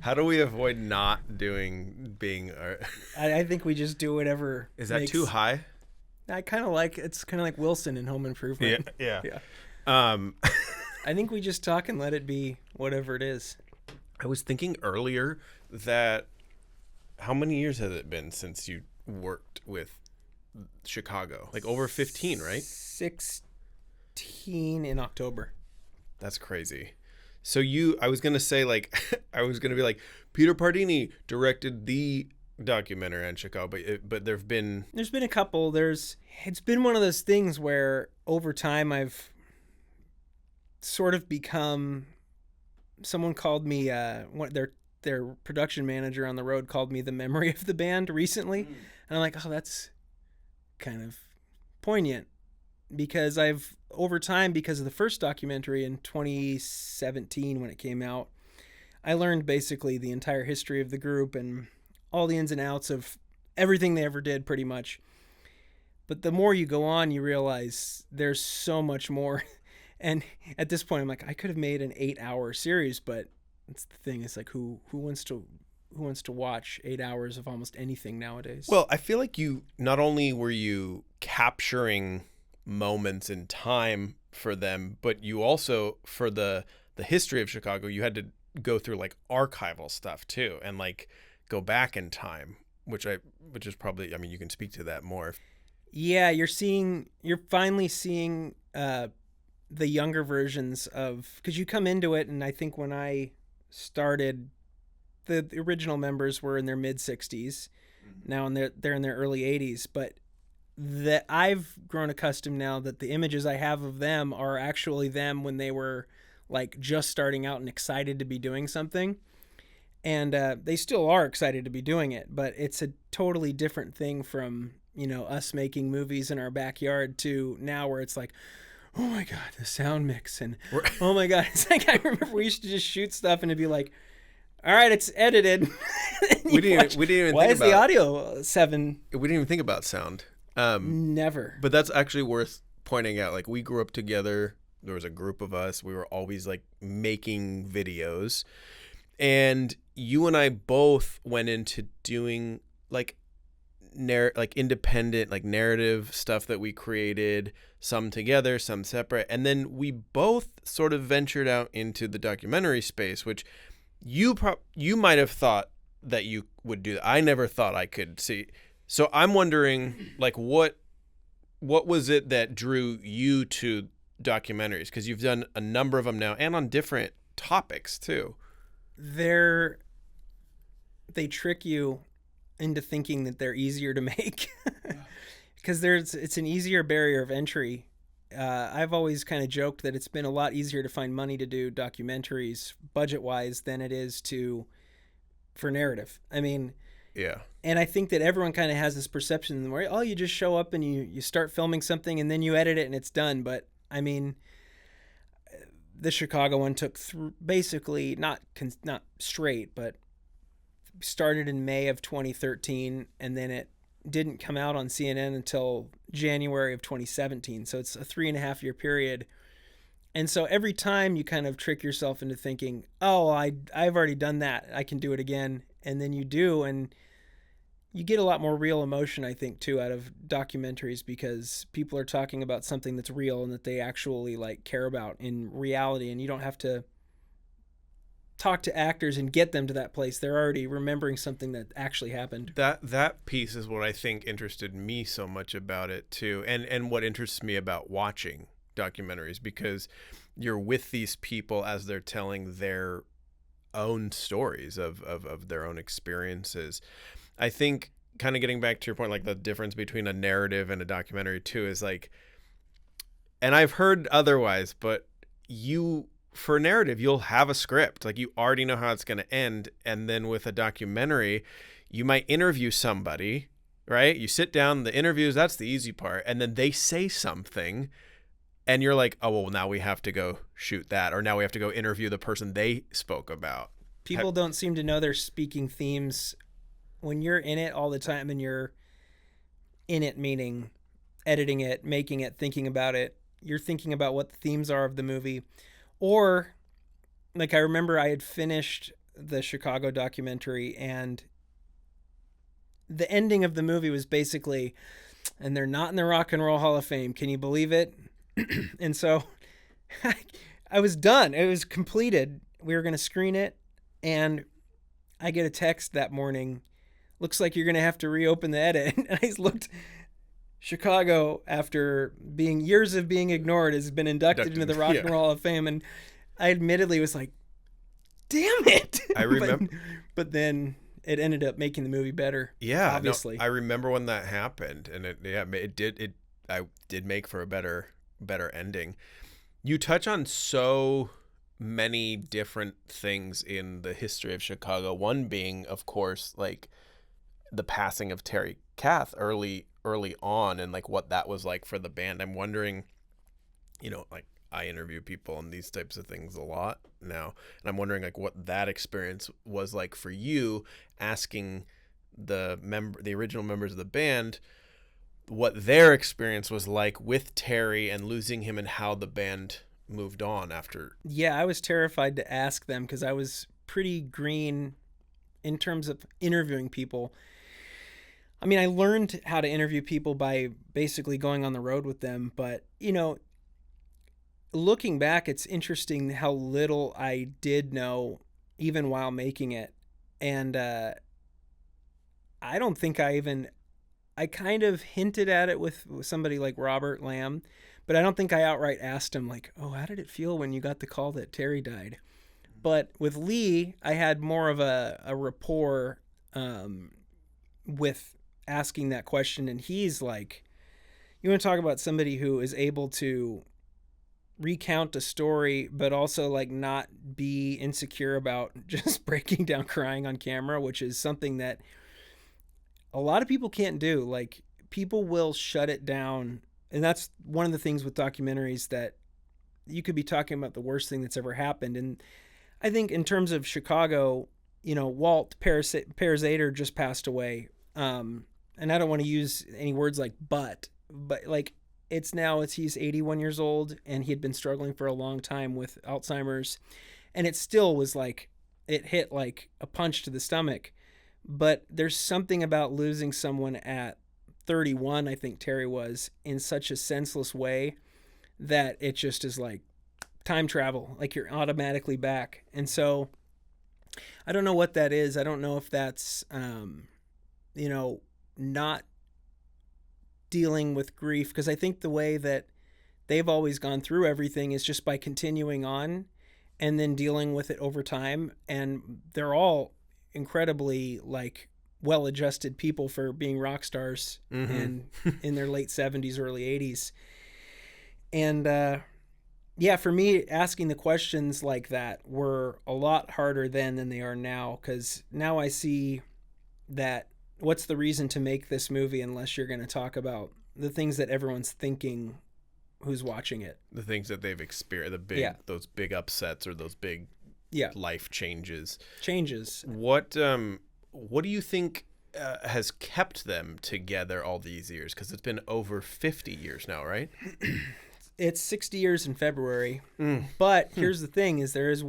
How do we avoid not being? I think we just do whatever. Is that too high? I kind of like it's kind of like Wilson in Home Improvement. Yeah. Yeah. Um, I think we just talk and let it be whatever it is. I was thinking earlier that how many years has it been since you worked with Chicago? Like over 15, right? 16 in October. That's crazy. So I was going to say like, I was going to be like, Peter Pardini directed the documentary on Chicago, but there's been a couple. It's been one of those things where over time I've sort of become, someone called me, their production manager on the road called me the memory of the band recently. And I'm like, oh, that's kind of poignant because over time, because of the first documentary in 2017 when it came out, I learned basically the entire history of the group and all the ins and outs of everything they ever did pretty much. But the more you go on, you realize there's so much more. And at this point, I'm like, I could have made an 8-hour series, but it's the thing. It's like, who wants to watch 8 hours of almost anything nowadays? Well, I feel like you not only were you capturing moments in time for them, but you also, for the history of Chicago, you had to go through like archival stuff too, and like go back in time, which is probably, I mean, you can speak to that more. Yeah, you're finally seeing the younger versions of, because you come into it, and I think when I started, the original members were in their mid 60s. Now they're in their early 80s, but that I've grown accustomed now that the images I have of them are actually them when they were like just starting out and excited to be doing something. And they still are excited to be doing it, but it's a totally different thing from, us making movies in our backyard to now where it's like, oh my God, the sound mix. And oh my God, it's like, I remember we used to just shoot stuff and it'd be like, all right, it's edited. we didn't even why think is the audio 7? We didn't even think about sound. Never. But that's actually worth pointing out. Like, we grew up together. There was a group of us. We were always like making videos. And you and I both went into doing like independent, like narrative stuff that we created, some together, some separate. And then we both sort of ventured out into the documentary space, which you might have thought that you would do that. I never thought I could see. So I'm wondering, like, what was it that drew you to documentaries? Because you've done a number of them now, and on different topics too. They trick you into thinking that they're easier to make, because it's an easier barrier of entry. I've always kind of joked that it's been a lot easier to find money to do documentaries budget-wise than it is for narrative. I mean, yeah. And I think that everyone kind of has this perception where, oh, you just show up and you start filming something and then you edit it and it's done. But I mean, the Chicago one took basically not straight, but started in May of 2013, and then it didn't come out on CNN until January of 2017. So it's a 3.5-year period. And so every time you kind of trick yourself into thinking, oh, I've already done that, I can do it again. And then you do, and you get a lot more real emotion, I think, too, out of documentaries, because people are talking about something that's real and that they actually like care about in reality, and you don't have to talk to actors and get them to that place. They're already remembering something that actually happened. That piece is what I think interested me so much about it too, and what interests me about watching documentaries, because you're with these people as they're telling their own stories of their own experiences. I think, kind of getting back to your point, like the difference between a narrative and a documentary too is like, and I've heard otherwise, but for a narrative, you'll have a script. Like, you already know how it's going to end. And then with a documentary, you might interview somebody, right? You sit down, the interviews, that's the easy part. And then they say something and you're like, oh, well, now we have to go shoot that. Or now we have to go interview the person they spoke about. People don't seem to know their speaking themes. When you're in it all the time, and you're in it, meaning editing it, making it, thinking about it, you're thinking about what the themes are of the movie. Or, like, I remember I had finished the Chicago documentary, and the ending of the movie was basically, and they're not in the Rock and Roll Hall of Fame. Can you believe it? And so I was done. It was completed. We were going to screen it, and I get a text that morning. Looks like you're going to have to reopen the edit. And I looked. Chicago, after being years of being ignored, has been inducted into the Rock and Roll Hall of Fame, and I admittedly was like, "Damn it!" I remember, but then it ended up making the movie better. Yeah, obviously. No, I remember when that happened, and it did make for a better ending. You touch on so many different things in the history of Chicago. One being, of course, like the passing of Terry Kath early on, and like what that was like for the band. I'm wondering, like I interview people on these types of things a lot now, and I'm wondering like what that experience was like for you, asking the original members of the band what their experience was like with Terry and losing him, and how the band moved on after. Yeah, I was terrified to ask them because I was pretty green in terms of interviewing people. I mean, I learned how to interview people by basically going on the road with them. But, looking back, it's interesting how little I did know even while making it. And I don't think I kind of hinted at it with somebody like Robert Lamb, but I don't think I outright asked him like, "Oh, how did it feel when you got the call that Terry died?" But with Lee, I had more of a rapport with asking that question, and he's like, you want to talk about somebody who is able to recount a story but also like not be insecure about just breaking down crying on camera, which is something that a lot of people can't do. Like, people will shut it down, and that's one of the things with documentaries, that you could be talking about the worst thing that's ever happened. And I think in terms of Chicago, Walt Parazater just passed away. And I don't want to use any words like but like he's 81 years old, and he had been struggling for a long time with Alzheimer's, and it still was like, it hit like a punch to the stomach. But there's something about losing someone at 31, I think Terry was, in such a senseless way, that it just is like time travel, like you're automatically back. And so I don't know what that is. I don't know if that's, not dealing with grief, because I think the way that they've always gone through everything is just by continuing on and then dealing with it over time. And they're all incredibly like well-adjusted people for being rock stars and in their late 70s, early 80s. And for me, asking the questions like that were a lot harder then than they are now, because now I see that what's the reason to make this movie unless you're going to talk about the things that everyone's thinking who's watching it, the things that they've experienced, those big upsets or those big life changes. What do you think has kept them together all these years? Because it's been over 50 years now, right? It's 60 years in February. But here's the thing: is there is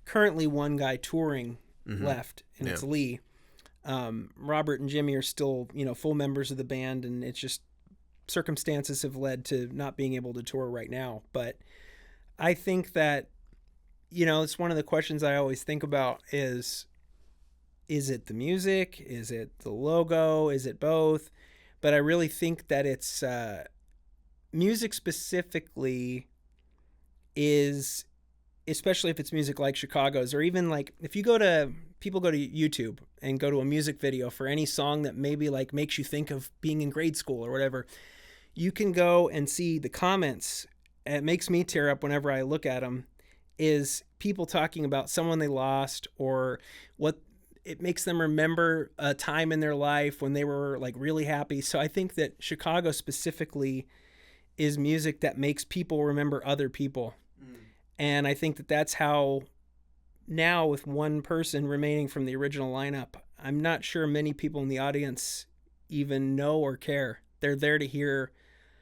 currently one guy touring left, and it's Lee. Robert and Jimmy are still, full members of the band, and it's just circumstances have led to not being able to tour right now. But I think that, it's one of the questions I always think about is it the music? Is it the logo? Is it both? But I really think that it's music specifically is, especially if it's music like Chicago's, or even like if people go to YouTube and go to a music video for any song that maybe like makes you think of being in grade school or whatever, you can go and see the comments. It makes me tear up whenever I look at them, is people talking about someone they lost, or what it makes them remember a time in their life when they were like really happy. So I think that Chicago specifically is music that makes people remember other people. And I think that that's how, now with one person remaining from the original lineup, I'm not sure many people in the audience even know or care. They're there to hear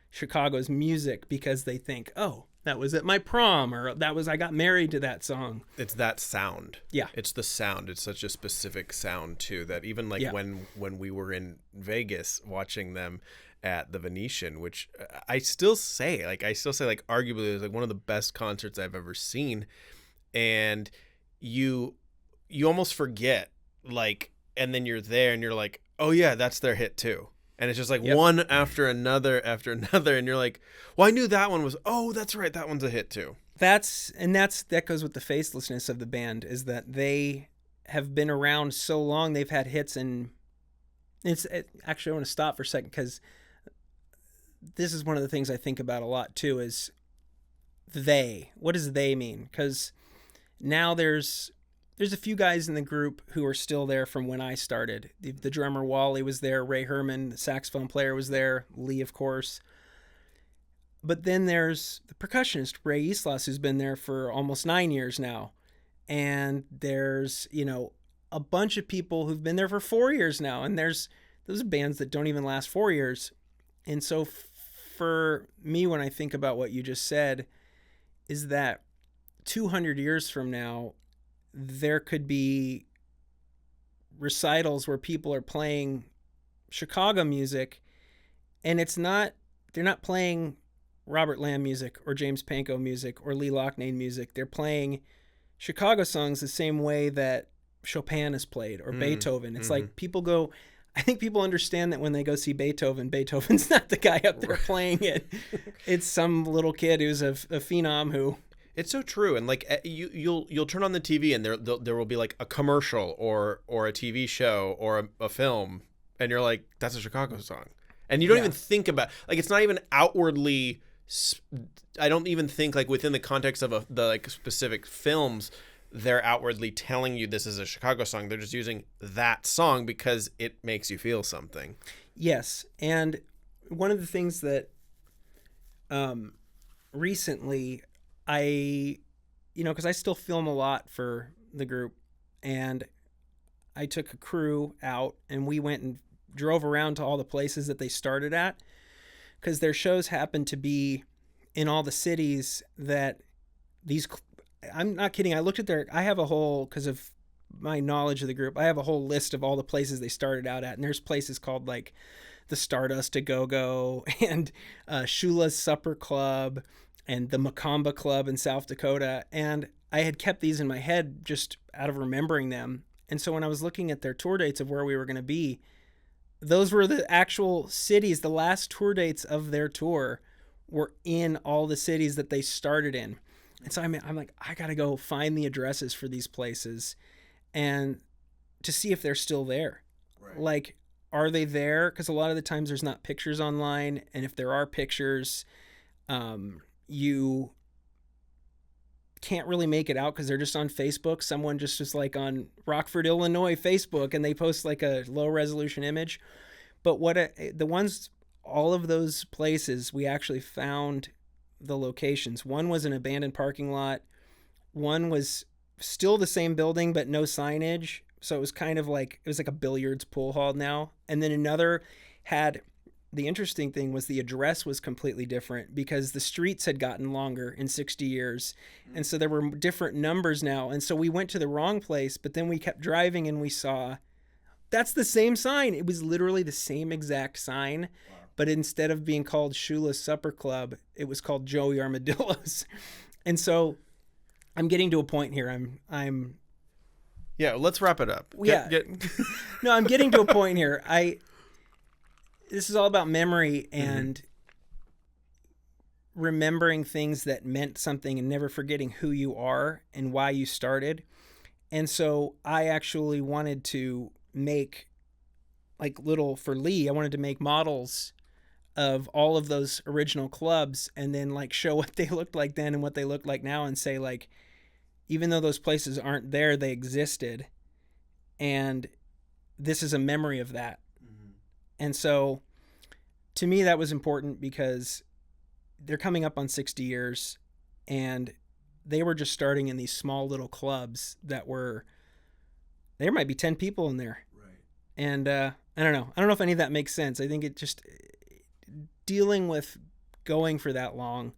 Chicago's music because they think, oh, That was at my prom, or that was I got married to that song. It's that sound. Yeah. It's the sound. It's such a specific sound too that even like Yeah. when we were in Vegas watching them at the Venetian, which I still say like arguably it was like one of the best concerts I've ever seen, and you almost forget, like, and then you're there and you're like, oh yeah, that's their hit too. And it's just like one after another, and you're like, well, I knew that one was, oh, that's right, that one's a hit too. That goes with the facelessness of the band, is that they have been around so long, they've had hits, and actually I want to stop for a second, because this is one of the things I think about a lot too, is what does they mean? Because now there's a few guys in the group who are still there from when I started. The drummer Wally was there, Ray Herman, the saxophone player was there, Lee, of course. But then there's the percussionist, Ray Islas, who's been there for almost 9 years now. And there's, a bunch of people who've been there for 4 years now. And there's those bands that don't even last 4 years. And so for me, when I think about what you just said, is that 200 years from now, there could be recitals where people are playing Chicago music, and they're not playing Robert Lamb music or James Pankow music or Lee Loughnane music. They're playing Chicago songs the same way that Chopin is played, or Beethoven. It's like I think people understand that when they go see Beethoven's not the guy up there playing it. It's some little kid who's a phenom who... It's so true, and like you'll turn on the TV and there will be like a commercial or a TV show or a film, and you're like, that's a Chicago song, and you don't even think about, like, it's not even outwardly. I don't even think like within the context of the like specific films, they're outwardly telling you this is a Chicago song. They're just using that song because it makes you feel something. Yes, and one of the things that recently. Because I still film a lot for the group, and I took a crew out and we went and drove around to all the places that they started at, because their shows happen to be in all the cities that I'm not kidding. I looked at I have a whole, because of my knowledge of the group, I have a whole list of all the places they started out at, and there's places called like the Stardust A Go-Go and Shula's Supper Club and the Macamba Club in South Dakota. And I had kept these in my head just out of remembering them. And so when I was looking at their tour dates of where we were going to be, those were the actual cities. The last tour dates of their tour were in all the cities that they started in. And so I'm like, I got to go find the addresses for these places and to see if they're still there. Right. Like, are they there? Because a lot of the times there's not pictures online. And if there are pictures, you can't really make it out because they're just on Facebook. Someone just was like on Rockford, Illinois Facebook, and they post like a low resolution image. But all of those places, we actually found the locations. One was an abandoned parking lot. One was still the same building, but no signage. So it was kind of like, it was like a billiards pool hall now. And then another had... The interesting thing was the address was completely different because the streets had gotten longer in 60 years. And so there were different numbers now. And so we went to the wrong place, but then we kept driving and we saw that's the same sign. It was literally the same exact sign. Wow. But instead of being called Shula's Supper Club, it was called Joey Armadillo's. And so I'm getting to a point here. I'm Yeah, let's wrap it up. No, I'm getting to a point here. This is all about memory and remembering things that meant something and never forgetting who you are and why you started. And so I actually wanted to make for Lee, I wanted to make models of all of those original clubs and then like show what they looked like then and what they look like now and say like, even though those places aren't there, they existed. And this is a memory of that. And so to me, that was important because they're coming up on 60 years and they were just starting in these small little clubs there might be 10 people in there. Right. And I don't know if any of that makes sense. I think it just dealing with going for that long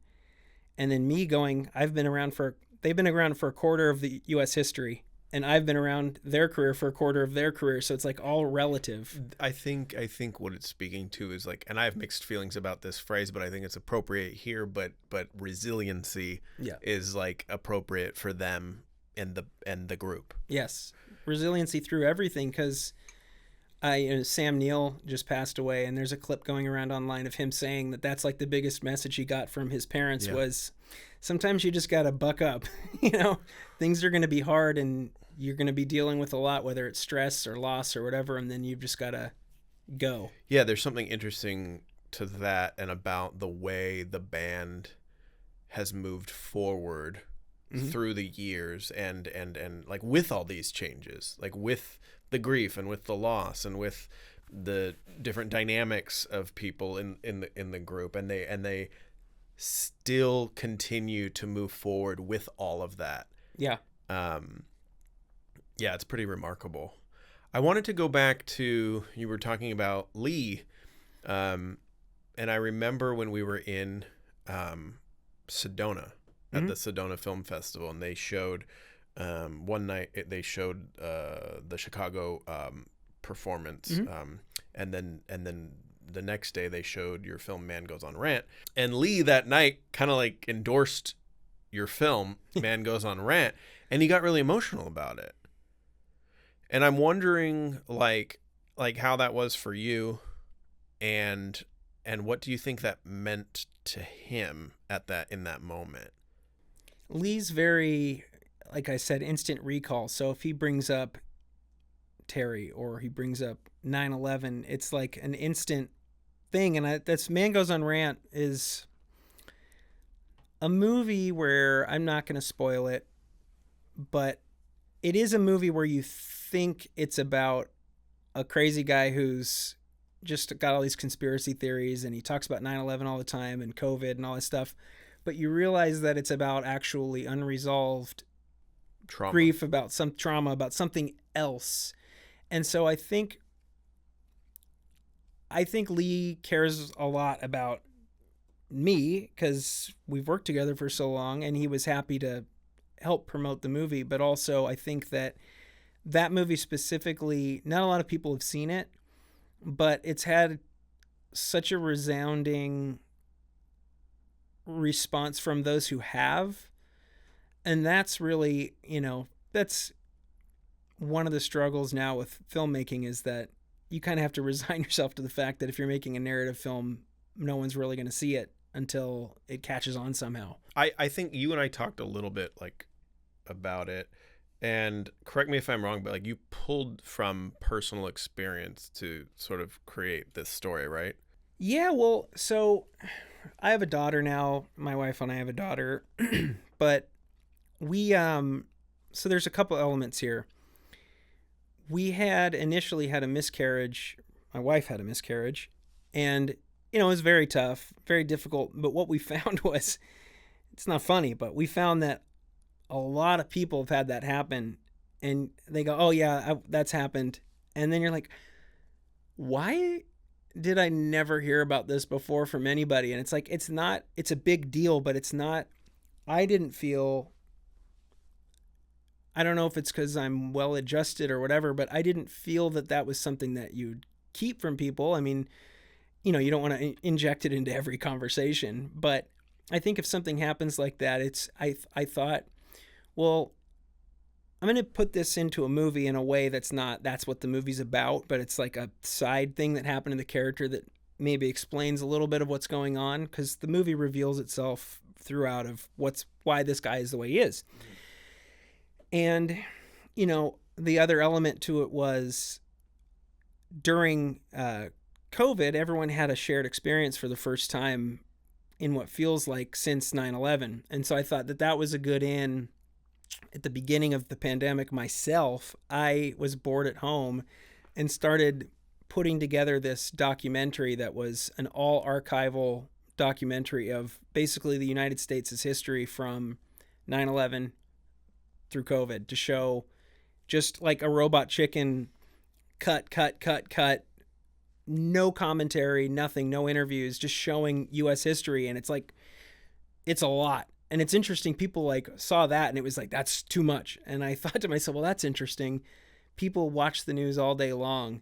and then me going, they've been around for a quarter of the U.S. history, and I've been around their career for a quarter of their career. So it's like all relative. I think what it's speaking to is like, and I have mixed feelings about this phrase, but I think it's appropriate here. But resiliency is like appropriate for them and the group. Yes, resiliency through everything, because Sam Neill just passed away, and there's a clip going around online of him saying that that's like the biggest message he got from his parents was, sometimes you just got to buck up. Things are going to be hard, and you're going to be dealing with a lot, whether it's stress or loss or whatever, and then you've just got to go. Yeah, there's something interesting to that and about the way the band has moved forward through the years and like with all these changes, like with the grief and with the loss and with the different dynamics of people in the group, and they still continue to move forward with all of that. Yeah, it's pretty remarkable. I wanted to go back to, you were talking about Lee, and I remember when we were in Sedona at the Sedona Film Festival, and they showed one night they showed the Chicago performance, and then the next day they showed your film Man Goes on Rant, and Lee that night kind of like endorsed your film Man Goes on Rant, and he got really emotional about it. And I'm wondering like how that was for you, and what do you think that meant to him in that moment? Lee's very, like I said, instant recall. So if he brings up Terry or he brings up 9/11, it's like an instant thing. And that's Man Goes on Rant is a movie where, I'm not going to spoil it, but it is a movie where you think it's about a crazy guy who's just got all these conspiracy theories, and he talks about 9/11 all the time and COVID and all this stuff. But you realize that it's about actually unresolved grief, about some trauma, about something else. And so I think Lee cares a lot about me because we've worked together for so long, and he was happy to help promote the movie. But also I think that movie specifically, not a lot of people have seen it, but it's had such a resounding response from those who have. And that's really, that's one of the struggles now with filmmaking, is that you kind of have to resign yourself to the fact that if you're making a narrative film, no one's really going to see it until it catches on somehow. I think you and I talked a little bit like about it, and correct me if I'm wrong, but like you pulled from personal experience to sort of create this story, right? Yeah, well, so I have a daughter now. My wife and I have a daughter, but we, so there's a couple elements here. We had initially had a miscarriage. My wife had a miscarriage, and, it was very tough, very difficult. But what we found was, it's not funny, but we found that a lot of people have had that happen, and they go, oh yeah, that's happened. And then you're like, why did I never hear about this before from anybody? And it's like, it's a big deal, but it's not, I didn't feel, I don't know if it's because I'm well adjusted or whatever, but I didn't feel that was something that you'd keep from people. I mean, you don't want to inject it into every conversation, but I think if something happens like that, I thought, well, I'm going to put this into a movie in a way that's what the movie's about, but it's like a side thing that happened to the character that maybe explains a little bit of what's going on, because the movie reveals itself throughout of why this guy is the way he is. And, the other element to it was during COVID, everyone had a shared experience for the first time in what feels like since 9/11. And so I thought that was a good in. At the beginning of the pandemic myself, I was bored at home and started putting together this documentary that was an all archival documentary of basically the United States' history from 9/11 through COVID, to show just like a robot chicken, cut, no commentary, nothing, no interviews, just showing U.S. history. And it's like, it's a lot. And it's interesting, people like saw that and it was like, that's too much. And I thought to myself, well, that's interesting. People watch the news all day long.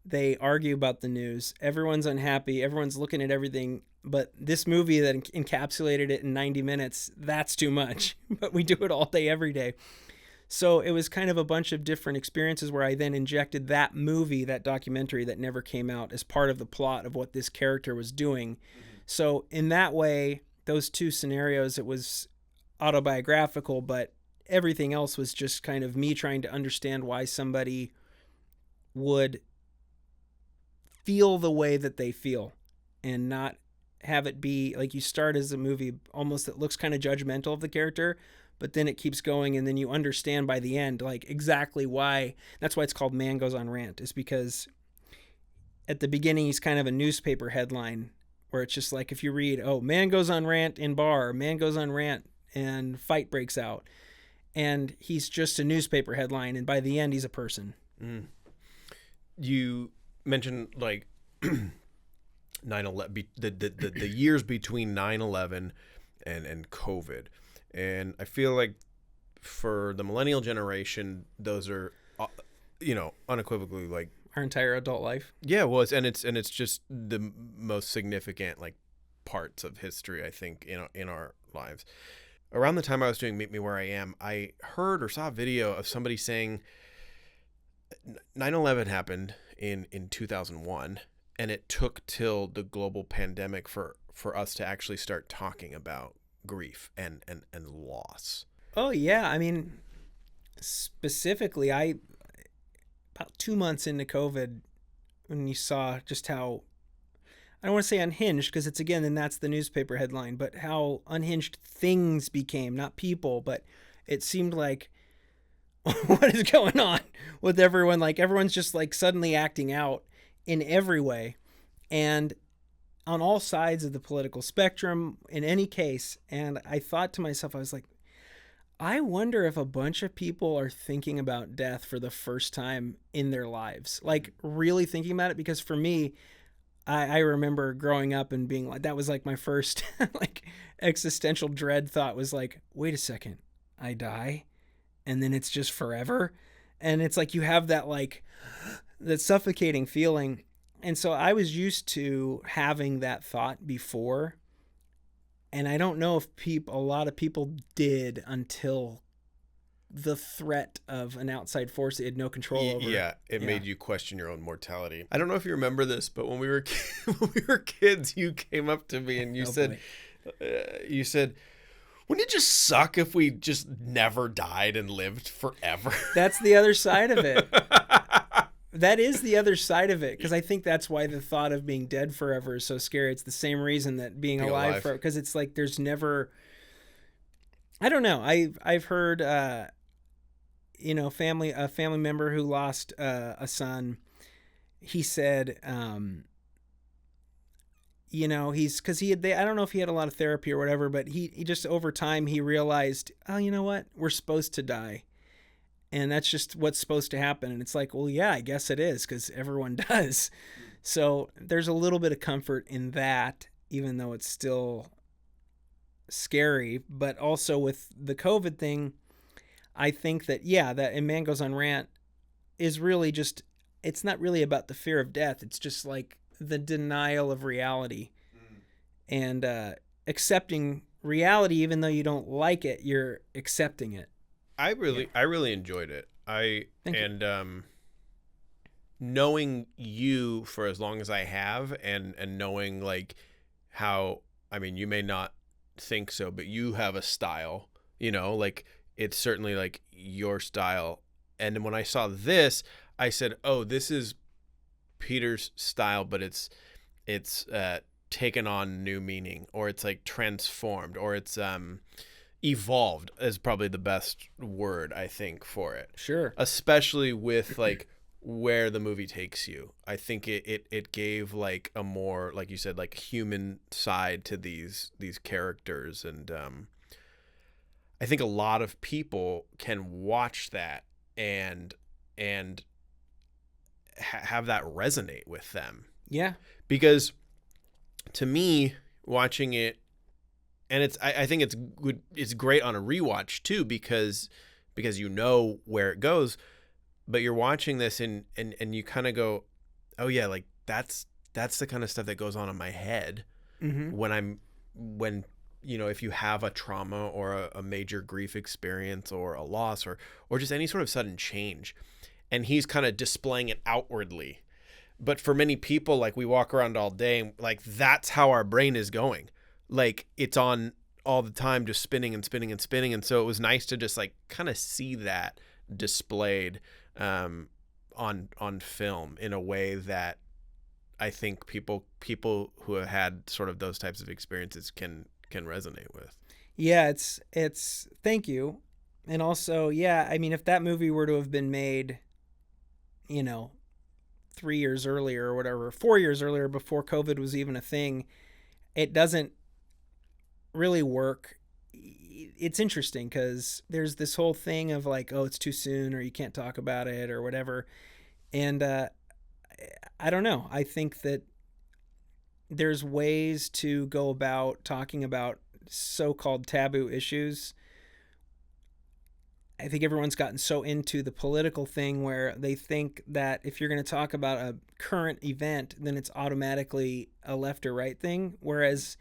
They argue about the news. Everyone's unhappy. Everyone's looking at everything. But this movie that encapsulated it in 90 minutes, that's too much. But we do it all day, every day. So it was kind of a bunch of different experiences where I then injected that movie, that documentary that never came out, as part of the plot of what this character was doing. So in that way, those two scenarios, it was autobiographical, but everything else was just kind of me trying to understand why somebody would feel the way that they feel and not have it be like you start as a movie almost that looks kind of judgmental of the character, but then it keeps going and then you understand by the end like exactly why. That's why it's called Man Goes on Rant, is because at the beginning he's kind of a newspaper headline where it's just like if you read, oh, man goes on rant in bar, man goes on rant and fight breaks out, and he's just a newspaper headline, and by the end he's a person. You mentioned like 9/11, the years between 9/11 and COVID, and I feel like for the millennial generation, those are unequivocally like Our entire adult life. Yeah, well, it's just the most significant like parts of history, I think, in our lives. Around the time I was doing Meet Me Where I Am, I heard or saw a video of somebody saying 9/11 happened in 2001, and it took till the global pandemic for us to actually start talking about grief and loss. Oh yeah, I mean, specifically, about 2 months into COVID, when you saw just how, I don't want to say unhinged, because it's, again, and that's the newspaper headline, but how unhinged things became, not people, but it seemed like, what is going on with everyone? Like, everyone's just like suddenly acting out in every way, and on all sides of the political spectrum, in any case. And I thought to myself, I was like, I wonder if a bunch of people are thinking about death for the first time in their lives, like really thinking about it. Because for me, I remember growing up and being like, that was like my first like existential dread thought was like, wait a second, I die and then it's just forever. And it's like, you have that like that suffocating feeling. And so I was used to having that thought before. And I don't know if a lot of people did until the threat of an outside force they had no control over. Yeah, it made you question your own mortality. I don't know if you remember this, but when we were kids, you came up to me and you said, wouldn't it just suck if we just never died and lived forever? That's the other side of it. That is the other side of it, because I think that's why the thought of being dead forever is so scary. It's the same reason that being alive forever, because it's like there's never, I don't know. I've heard a family member who lost a son. He said, because I don't know if he had a lot of therapy or whatever, but he just over time he realized, oh, you know what, we're supposed to die. And that's just what's supposed to happen. And it's like, well, yeah, I guess it is, because everyone does. So there's a little bit of comfort in that, even though it's still scary. But also with the COVID thing, I think that, that in Man Goes on Rant is really just, it's not really about the fear of death. It's just like the denial of reality and accepting reality, even though you don't like it, you're accepting it. I really enjoyed it. Knowing you for as long as I have, and knowing like how, I mean, you may not think so, but you have a style, like it's certainly like your style. And then when I saw this, I said, oh, this is Peter's style, but it's taken on new meaning, or it's like transformed, or it's evolved is probably the best word, I think, for it. Sure. Especially with like where the movie takes you. I think it gave like a more, like you said, like human side to these characters. And I think a lot of people can watch that and have that resonate with them. Yeah. Because to me, watching it And I think it's good. It's great on a rewatch too, because you know where it goes, but you're watching this and you kind of go, oh yeah, like that's the kind of stuff that goes on in my head Mm-hmm. when if you have a trauma or a major grief experience or a loss or just any sort of sudden change, and he's kind of displaying it outwardly. But for many people, like, we walk around all day, like, that's how our brain is going. Like, it's on all the time, just spinning and spinning and spinning. And so it was nice to just like kind of see that displayed on film in a way that I think people who have had sort of those types of experiences can resonate with. Yeah, it's thank you. And also, yeah, I mean, if that movie were to have been made, 3 years earlier or whatever, 4 years earlier, before COVID was even a thing, it doesn't really work. It's interesting because there's this whole thing of like, oh, it's too soon, or you can't talk about it, or whatever. And I don't know. I think that there's ways to go about talking about so-called taboo issues. I think everyone's gotten so into the political thing where they think that if you're going to talk about a current event, then it's automatically a left or right thing, whereas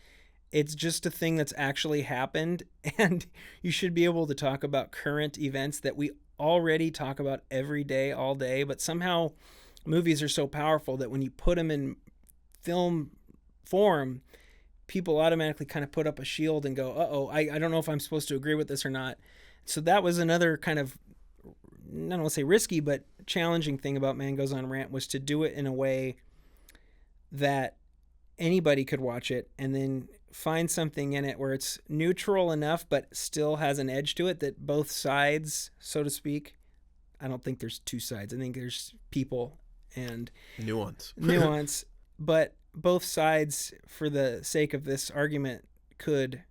it's just a thing that's actually happened, and you should be able to talk about current events that we already talk about every day, all day, but somehow movies are so powerful that when you put them in film form, people automatically kind of put up a shield and go, uh-oh, I don't know if I'm supposed to agree with this or not. So that was another kind of, I don't want to say risky, but challenging thing about Man Goes on Rant, was to do it in a way that anybody could watch it and then find something in it where it's neutral enough but still has an edge to it, that both sides, so to speak, I don't think there's two sides. I think there's people and nuance, but both sides, for the sake of this argument, could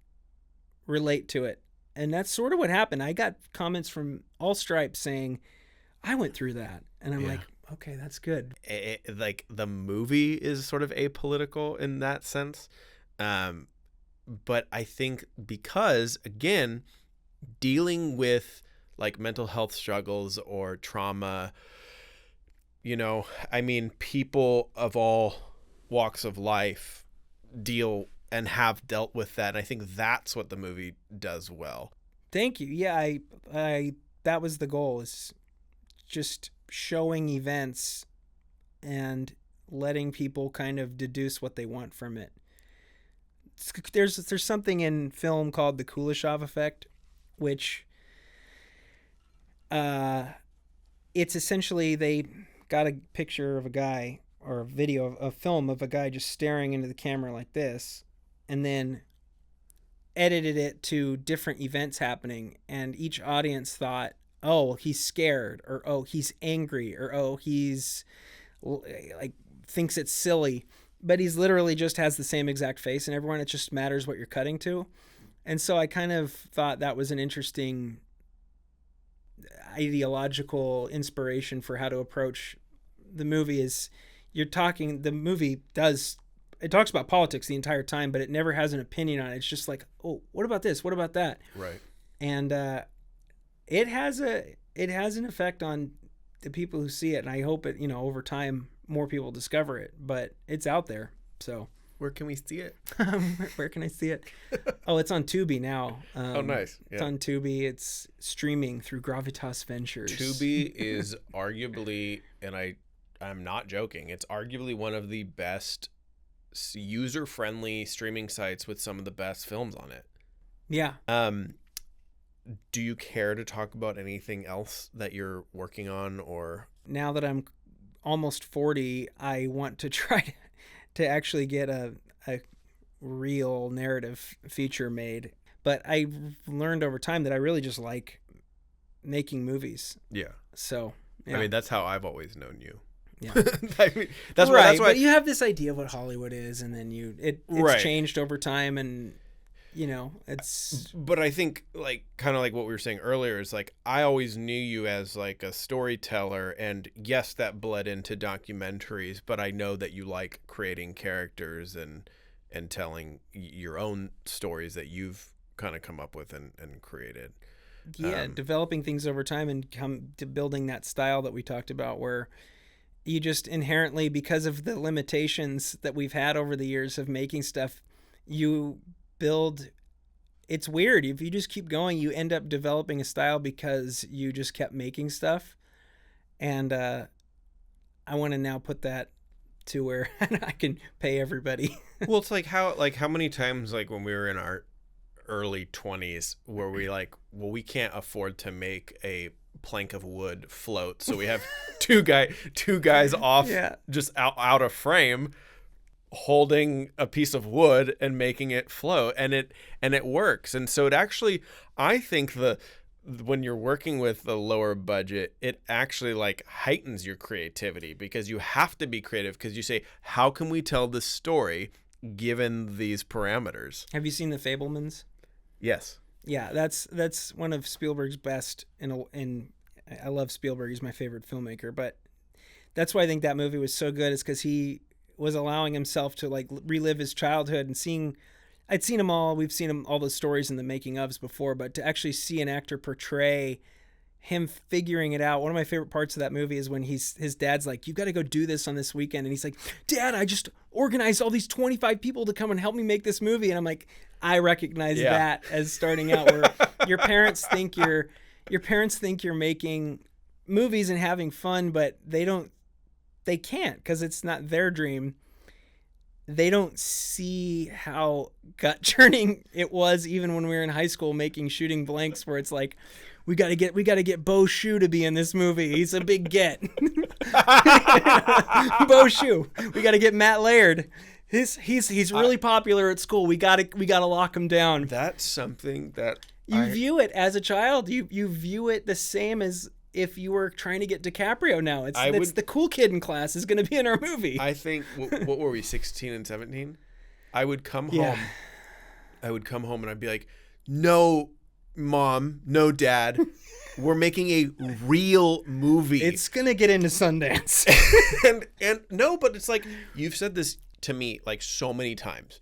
relate to it. And that's sort of what happened. I got comments from all stripes saying, I went through that. And I'm like, okay, that's good. Like, the movie is sort of apolitical in that sense. But I think because, again, dealing with like mental health struggles or trauma, I mean, people of all walks of life deal and have dealt with that. And I think that's what the movie does well. Thank you. Yeah, I that was the goal, is just showing events and letting people kind of deduce what they want from it. There's something in film called the Kuleshov effect, which it's essentially, they got a picture of a guy, or a video of a film of a guy just staring into the camera like this, and then edited it to different events happening, and each audience thought, oh, he's scared, or oh, he's angry, or oh, he's like thinks it's silly, but he's literally just has the same exact face, and everyone, it just matters what you're cutting to. And so I kind of thought that was an interesting ideological inspiration for how to approach the movie. Is the movie talks about politics the entire time, but it never has an opinion on it. It's just like, oh, what about this? What about that? Right. And it has an effect on the people who see it, and I hope it, over time, more people discover it. But it's out there. So where can we see it? Where can I see it? Oh, it's on Tubi now. Oh, nice. Yeah. It's on Tubi. It's streaming through Gravitas Ventures. Tubi is arguably, and I'm not joking, it's arguably one of the best user-friendly streaming sites with some of the best films on it. Yeah. Do you care to talk about anything else that you're working on? Or now that I'm almost 40, I want to try to actually get a real narrative feature made. But I learned over time that I really just like making movies. Yeah. So, yeah. I mean, that's how I've always known you. Yeah. I mean, that's right. That's why. But you have this idea of what Hollywood is, and then it's right. changed over time, and it's. But I think, like, kind of like what we were saying earlier, is like, I always knew you as like a storyteller, and yes, that bled into documentaries, but I know that you like creating characters and and telling your own stories that you've kind of come up with and created. Yeah, developing things over time and come to building that style that we talked about, where you just inherently, because of the limitations that we've had over the years of making stuff, you build. It's weird. If you just keep going, you end up developing a style because you just kept making stuff. And I want to now put that to where I can pay everybody. Well, it's like how many times, like when we were in our early 20s, where we like, well, we can't afford to make a plank of wood float, so we have two guys off, just out of frame, holding a piece of wood and making it float, and it works. And so it actually, I think when you're working with a lower budget, it actually like heightens your creativity, because you have to be creative, because you say, how can we tell this story given these parameters? Have you seen The Fabelmans? Yes. Yeah, that's one of Spielberg's best. In I love Spielberg; he's my favorite filmmaker. But that's why I think that movie was so good, is because he was allowing himself to like relive his childhood and seeing. I'd seen them all. We've seen all the stories in the making ofs before, but to actually see an actor portray him figuring it out. One of my favorite parts of that movie is when his dad's like, "You got to go do this on this weekend," and he's like, "Dad, I just organized all these 25 people to come and help me make this movie," and I'm like, I recognize that as starting out, where your parents think you're making movies and having fun, but they can't, because it's not their dream. They don't see how gut churning it was even when we were in high school making Shooting Blanks, where it's like, we got to get Bo Shu to be in this movie. He's a big get. Bo Shu. We got to get Matt Laird. He's really popular at school. We gotta lock him down. That's something that you view it as a child. You view it the same as if you were trying to get DiCaprio now. It's the cool kid in class is going to be in our movie. I think what were we, 16 and 17? I would come home. I would come home and I'd be like, "No, Mom, no, Dad, we're making a real movie. It's gonna get into Sundance." and no, but it's like, you've said this to me like so many times,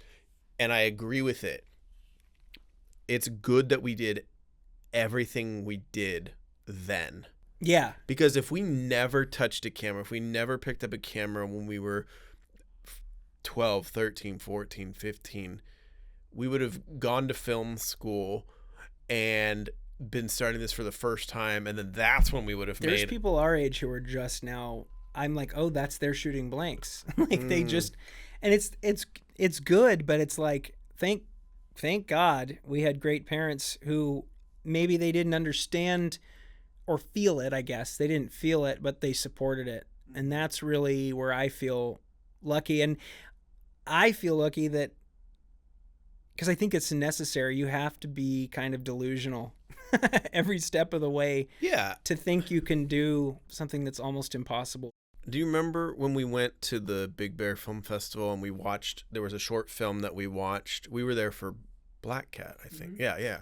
and I agree with it. It's good that we did everything we did then. Yeah. Because if we never touched a camera, if we never picked up a camera when we were 12, 13, 14, 15, we would have gone to film school and been starting this for the first time, and then that's when we would have There's people our age who are just now, I'm like, oh, that's their Shooting Blanks. Like they just, and it's good, but it's like, thank God we had great parents who maybe they didn't understand or feel it. I guess they didn't feel it, but they supported it. And that's really where I feel lucky. And I feel lucky that, because I think it's necessary, you have to be kind of delusional every step of the way. Yeah. To think you can do something that's almost impossible. Do you remember when we went to the Big Bear Film Festival and there was a short film that we watched? We were there for Black Cat, I think. Mm-hmm. Yeah.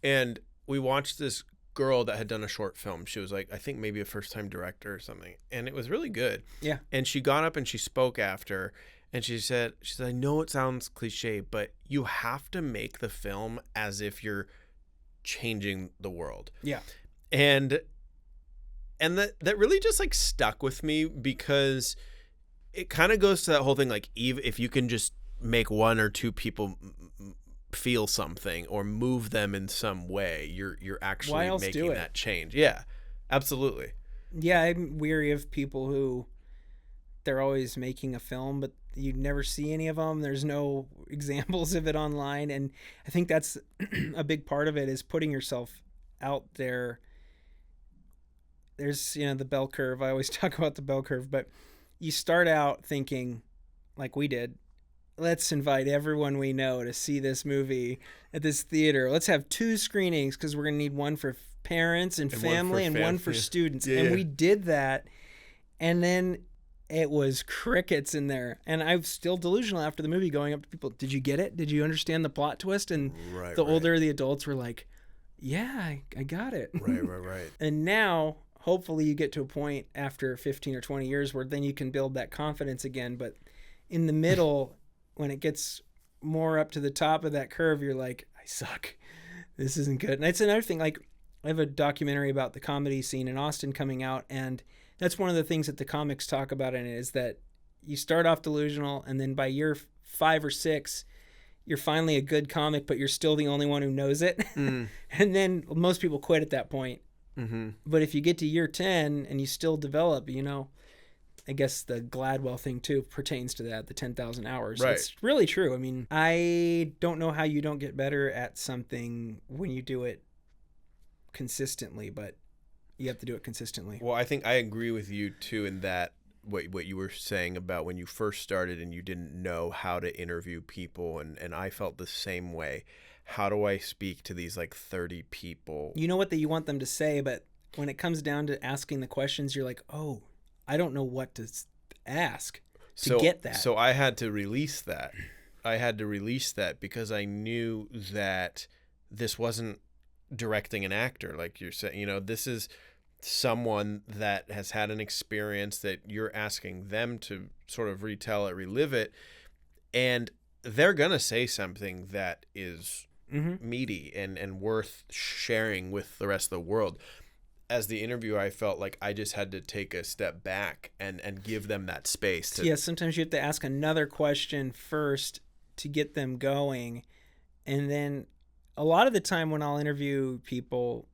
And we watched this girl that had done a short film. She was like, I think maybe a first-time director or something. And it was really good. Yeah. And she got up and she spoke after, and she said, I know it sounds cliche, but you have to make the film as if you're changing the world. Yeah. And that really just like stuck with me, because it kind of goes to that whole thing, like, if you can just make one or two people feel something or move them in some way, you're actually making that change. Yeah, absolutely. Yeah, I'm weary of people who they're always making a film, but you never see any of them. There's no examples of it online, and I think that's a big part of it, is putting yourself out there. There's, the bell curve. I always talk about the bell curve, but you start out thinking, like we did, let's invite everyone we know to see this movie at this theater. Let's have 2 screenings, because we're going to need one for parents and family and one for students. Yeah. And we did that. And then it was crickets in there. And I was still delusional after the movie, going up to people, did you get it? Did you understand the plot twist? And older the adults were like, yeah, I got it. Right. And now, hopefully you get to a point after 15 or 20 years where then you can build that confidence again. But in the middle, when it gets more up to the top of that curve, you're like, I suck. This isn't good. And it's another thing. Like, I have a documentary about the comedy scene in Austin coming out, and that's one of the things that the comics talk about in it, is that you start off delusional, and then by year 5 or 6, you're finally a good comic, but you're still the only one who knows it. And then most people quit at that point. But if you get to year 10 and you still develop, you know, I guess the Gladwell thing too pertains to that, the 10,000 hours. Right. It's really true. I mean, I don't know how you don't get better at something when you do it consistently, but you have to do it consistently. Well, I think I agree with you too in that what you were saying about when you first started and you didn't know how to interview people, and I felt the same way. How do I speak to these like 30 people? You know what that you want them to say, but when it comes down to asking the questions, you're like, oh, I don't know what to ask to get that. So I had to release that. Because I knew that this wasn't directing an actor, like you're saying. You know, this is someone that has had an experience that you're asking them to sort of retell it, relive it, and they're gonna say something that is meaty and worth sharing with the rest of the world. As the interviewer, I felt like I just had to take a step back and give them that space to... Yeah, sometimes you have to ask another question first to get them going. And then a lot of the time when I'll interview people,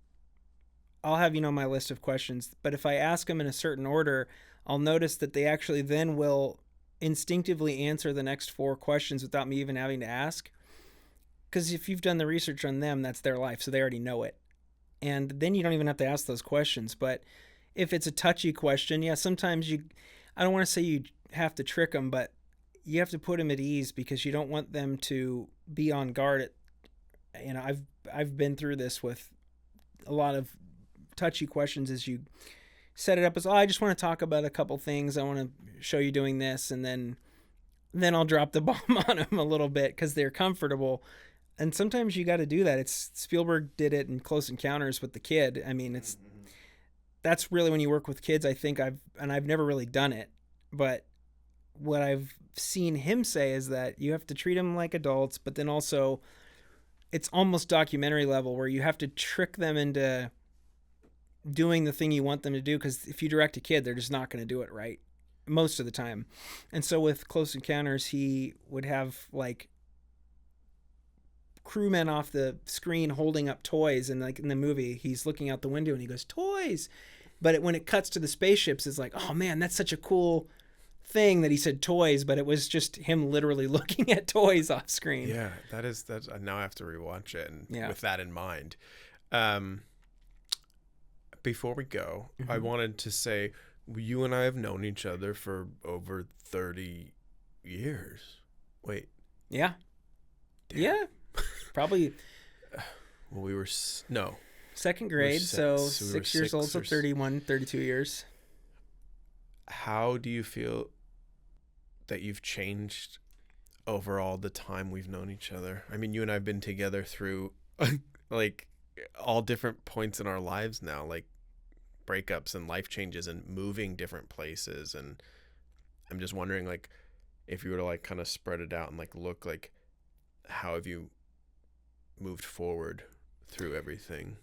I'll have, you know, my list of questions. But if I ask them in a certain order, I'll notice that they actually then will instinctively answer the next 4 questions without me even having to ask. Because if you've done the research on them, that's their life, so they already know it. And then you don't even have to ask those questions. But if it's a touchy question, yeah, sometimes I don't want to say you have to trick them, but you have to put them at ease because you don't want them to be on guard. You know, I've been through this with a lot of touchy questions. As you set it up as, oh, I just want to talk about a couple things. I want to show you doing this. And then I'll drop the bomb on them a little bit because they're comfortable. And sometimes you got to do that. It's Spielberg did it in Close Encounters with the kid. I mean, that's really when you work with kids. I think I've never really done it, but what I've seen him say is that you have to treat them like adults, but then also it's almost documentary level where you have to trick them into doing the thing you want them to do. Because if you direct a kid, they're just not going to do it right most of the time. And so with Close Encounters, he would have like crewmen off the screen holding up toys, and like in the movie he's looking out the window and he goes, toys, but when it cuts to the spaceships, it's like, oh man, that's such a cool thing that he said toys, but it was just him literally looking at toys off screen. Yeah, that's now I have to rewatch it, and with that in mind. Before we go, I wanted to say you and I have known each other for over 30 years. Wait. Yeah. Damn. Yeah. Probably. Well, we were no second grade, so 6 years old, so 31, 32 years. How do you feel that you've changed over all the time we've known each other? I mean, you and I have been together through like all different points in our lives now, like breakups and life changes and moving different places. And I'm just wondering, like, if you were to like kind of spread it out and like look like, how have you moved forward through everything?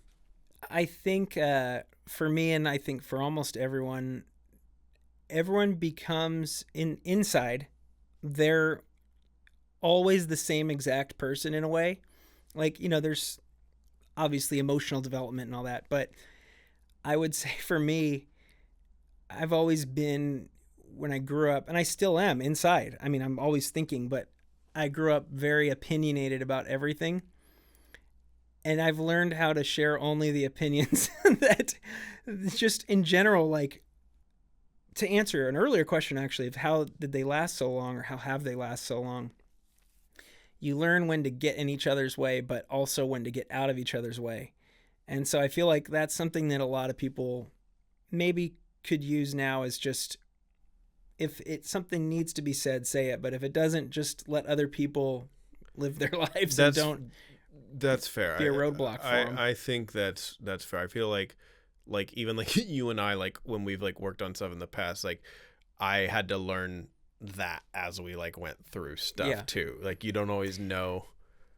I think for me, and I think for almost everyone becomes inside, they're always the same exact person in a way. Like, you know, there's obviously emotional development and all that, but I would say for me, I've always been, when I grew up, and I still am inside. I mean, I'm always thinking, but I grew up very opinionated about everything. And I've learned how to share only the opinions that just in general, like, to answer an earlier question, actually, of how did they last so long, or how have they last so long? You learn when to get in each other's way, but also when to get out of each other's way. And so I feel like that's something that a lot of people maybe could use now, is just, if something needs to be said, say it. But if it doesn't, just let other people live their lives and don't. That's fair. Be a roadblock for them. I think that's fair. I feel like even like you and I, like when we've like worked on stuff in the past, like I had to learn that as we like went through stuff Yeah. too. Like you don't always know.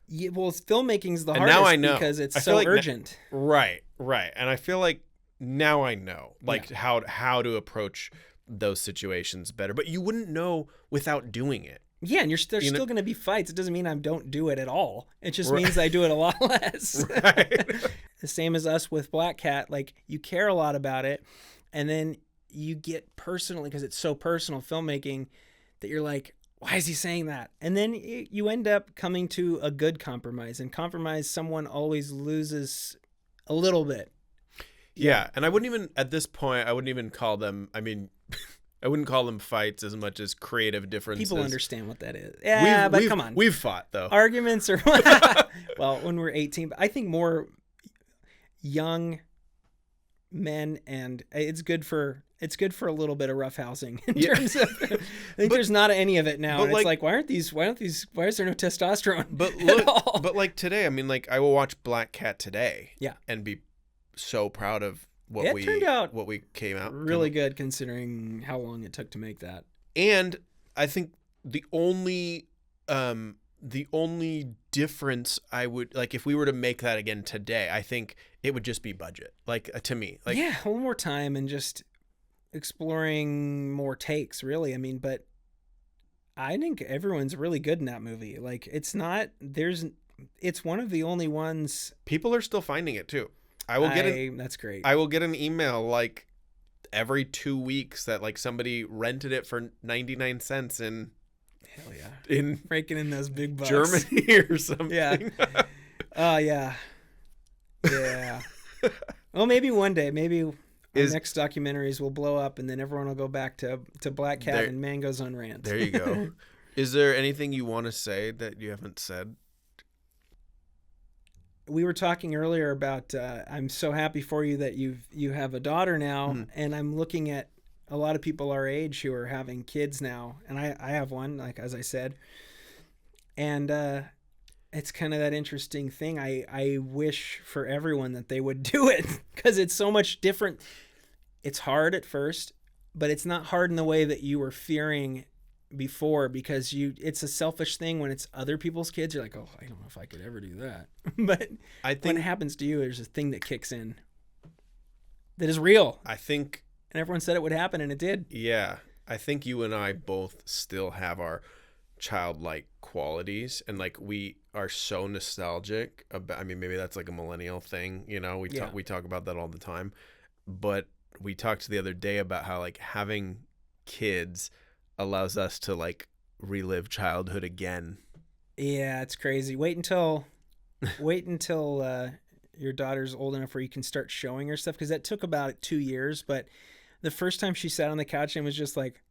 Yeah, well, filmmaking's the And hardest now I know. because it's I feel so like urgent. Right. And I feel like now I know like how to approach those situations better. But you wouldn't know without doing it. Yeah, and there's still going to be fights. It doesn't mean I don't do it at all. It just means I do it a lot less. Right. The same as us with Black Cat. Like, you care a lot about it, and then you get personally, because it's so personal, filmmaking, that you're like, why is he saying that? And then you end up coming to a good compromise. And compromise, someone always loses a little bit. Yeah, and I wouldn't even, at this point, I wouldn't even call them, I mean, I wouldn't call them fights as much as creative differences. People understand what that is. Yeah, but come on. We've fought, though. Arguments are, well, when we're 18, but I think more young men, and it's good for a little bit of roughhousing in terms of, I think there's not any of it now. And it's like, why is there no testosterone but at all? But like today, I mean, like I will watch Black Cat today. Yeah. And be so proud of what we came out really good considering how long it took to make that. And I think the only difference I would like if we were to make that again today, I think it would just be budget. Like to me, like yeah, a little more time and just exploring more takes, really. I mean, but I think everyone's really good in that movie. Like it's one of the only ones. People are still finding it too. That's great. I will get an email like every 2 weeks that like somebody rented it for 99 cents in hell yeah, in raking in those big bucks. Germany or something. Yeah. Yeah. Well, maybe one day, maybe our next documentaries will blow up, and then everyone will go back to Black Cat and Mango's on Rant. There you go. Is there anything you want to say that you haven't said? We were talking earlier about I'm so happy for you that you have a daughter now, and I'm looking at a lot of people our age who are having kids now, and I have one, like as I said, and it's kind of that interesting thing. I wish for everyone that they would do it because it's so much different. It's hard at first, but it's not hard in the way that you were fearing before, because it's a selfish thing. When it's other people's kids, you're like, oh, I don't know if I could ever do that. But I think when it happens to you, there's a thing that kicks in that is real. I think, and everyone said it would happen, and it did. Yeah, I think you and I both still have our childlike qualities, and like we are so nostalgic about. I mean, maybe that's like a millennial thing, you know. We talk about that all the time, but we talked the other day about how like having kids allows us to like relive childhood again. Yeah, it's crazy. Wait until your daughter's old enough where you can start showing her stuff, because that took about 2 years. But the first time she sat on the couch and was just like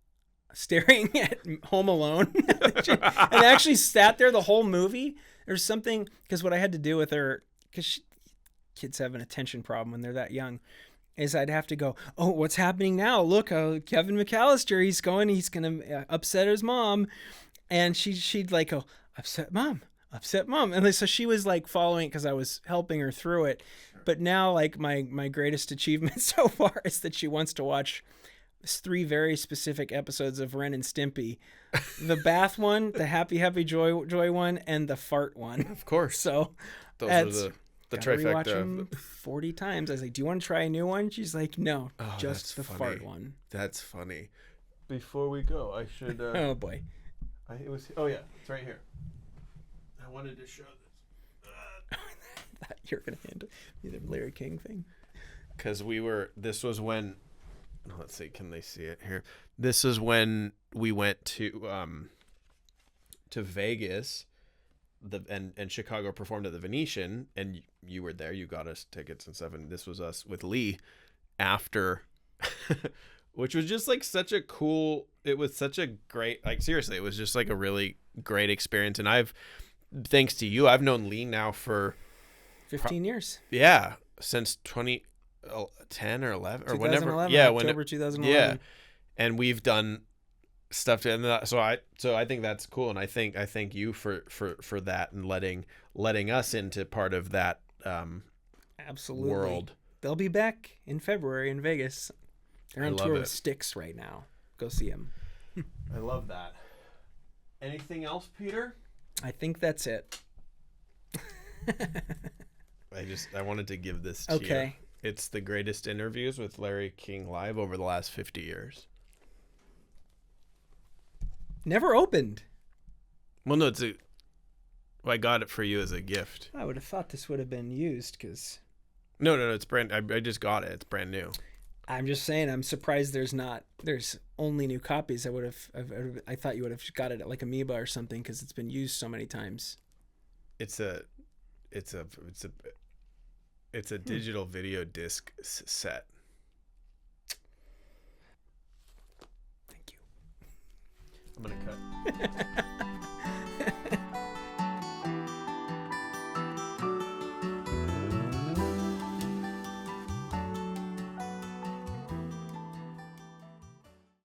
staring at Home Alone and actually sat there the whole movie. There's something, because what I had to do with her, because kids have an attention problem when they're that young, is I'd have to go, oh, what's happening now? Look, Kevin McAllister, he's going to upset his mom. And she'd like go, upset mom. And so she was like following it because I was helping her through it. But now like my greatest achievement so far is that she wants to watch 3 very specific episodes of Ren and Stimpy. The bath one, the happy joy one, and the fart one. Of course. So those are the trifecta. Watch them 40 times. I was like, do you want to try a new one? She's like, no, just the fart one. That's funny. Before we go, I should... oh, boy. Yeah, it's right here. I wanted to show this. I thought you were going to hand me the Larry King thing. Because this was when... Let's see, can they see it here? This is when we went to Vegas... and Chicago performed at the Venetian, and you were there. You got us tickets and stuff, and this was us with Lee after, which was just like such a cool. It was such a great, like seriously, it was just like a really great experience. And thanks to you, I've known Lee now for 15 years. Yeah, since 2010 or 11 or whenever. Yeah, October 2011. Yeah, and we've done stuff to, and so I think that's cool, and I thank you for that and letting us into part of that absolutely world. They'll be back in February in Vegas. They're on tour with Styx right now. Go see them. I love that. Anything else, Peter? I think that's it. I wanted to give this to you. Okay. It's the greatest interviews with Larry King Live over the last 50 years. Never opened. Well, no, I got it for you as a gift. I would have thought this would have been used because... No, it's brand. I just got it. It's brand new. I'm just saying, I'm surprised there's only new copies. I thought you would have got it at like Amoeba or something because it's been used so many times. It's a digital video disc set. Thank you. I'm gonna cut.